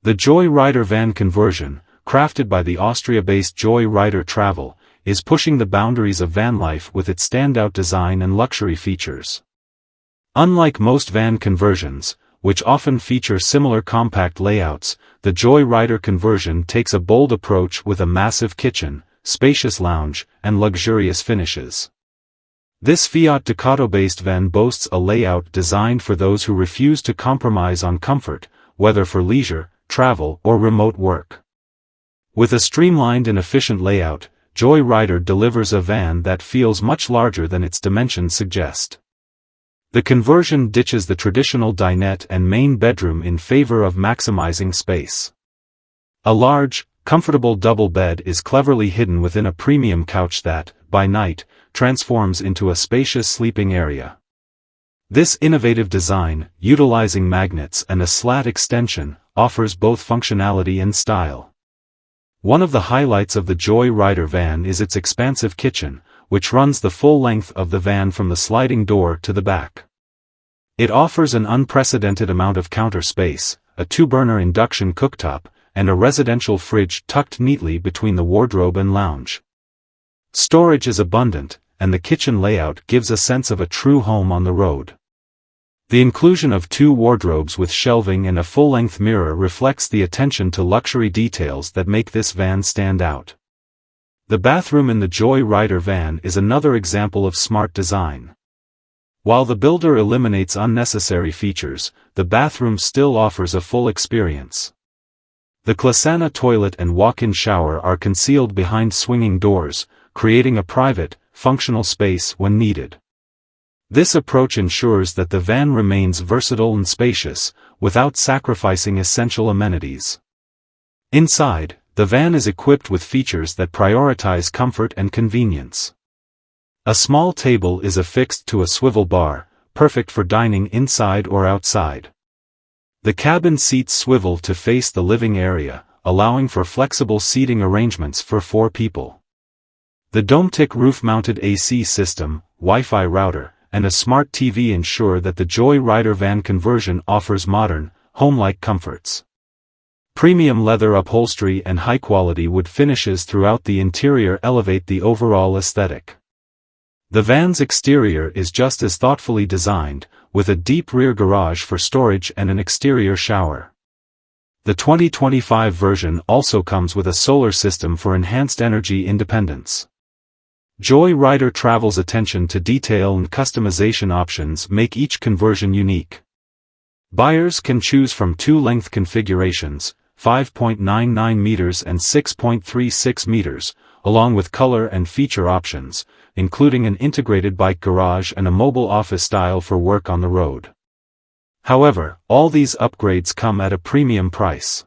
The Joy Rider van conversion, crafted by the Austria-based Joy Rider Travel, is pushing the boundaries of van life with its standout design and luxury features. Unlike most van conversions, which often feature similar compact layouts, the Joy Rider conversion takes a bold approach with a massive kitchen, spacious lounge, and luxurious finishes. This Fiat Ducato-based van boasts a layout designed for those who refuse to compromise on comfort, whether for leisure, travel, or remote work. With a streamlined and efficient layout, Joy Rider delivers a van that feels much larger than its dimensions suggest. The conversion ditches the traditional dinette and main bedroom in favor of maximizing space. A large, comfortable double bed is cleverly hidden within a premium couch that, by night, transforms into a spacious sleeping area. This innovative design, utilizing magnets and a slat extension, offers both functionality and style. One of the highlights of the Joy Rider van is its expansive kitchen, which runs the full length of the van from the sliding door to the back. It offers an unprecedented amount of counter space, a 2-burner induction cooktop, and a residential fridge tucked neatly between the wardrobe and lounge. Storage is abundant, and the kitchen layout gives a sense of a true home on the road. The inclusion of 2 wardrobes with shelving and a full-length mirror reflects the attention to luxury details that make this van stand out. The bathroom in the Joy Rider van is another example of smart design. While the builder eliminates unnecessary features, the bathroom still offers a full experience. The Classana toilet and walk-in shower are concealed behind swinging doors, creating a private, functional space when needed. This approach ensures that the van remains versatile and spacious, without sacrificing essential amenities. Inside, the van is equipped with features that prioritize comfort and convenience. A small table is affixed to a swivel bar, perfect for dining inside or outside. The cabin seats swivel to face the living area, allowing for flexible seating arrangements for 4 people. The Dometic roof-mounted AC system, Wi-Fi router, and a smart TV ensure that the Joy Rider van conversion offers modern, home-like comforts. Premium leather upholstery and high-quality wood finishes throughout the interior elevate the overall aesthetic. The van's exterior is just as thoughtfully designed, with a deep rear garage for storage and an exterior shower. The 2025 version also comes with a solar system for enhanced energy independence. Joy Rider Travel's attention to detail and customization options make each conversion unique. Buyers can choose from 2 length configurations, 5.99 meters and 6.36 meters, along with color and feature options, including an integrated bike garage and a mobile office style for work on the road. However, all these upgrades come at a premium price.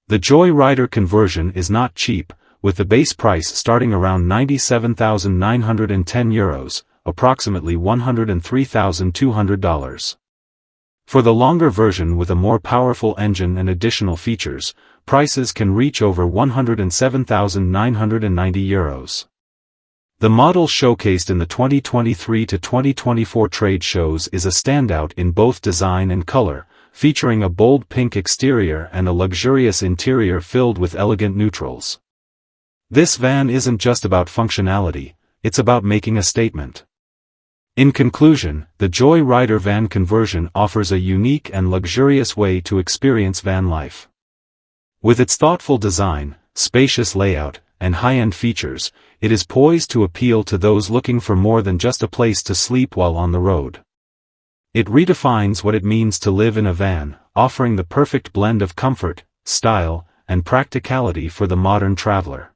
The Joy Rider conversion is not cheap, with the base price starting around €97,910, approximately $103,200. For the longer version with a more powerful engine and additional features, prices can reach over €107,990. The model showcased in the 2023 to 2024 trade shows is a standout in both design and color, featuring a bold pink exterior and a luxurious interior filled with elegant neutrals. This van isn't just about functionality, it's about making a statement. In conclusion, the Joy Rider van conversion offers a unique and luxurious way to experience van life. With its thoughtful design, spacious layout, and high-end features, it is poised to appeal to those looking for more than just a place to sleep while on the road. It redefines what it means to live in a van, offering the perfect blend of comfort, style, and practicality for the modern traveler.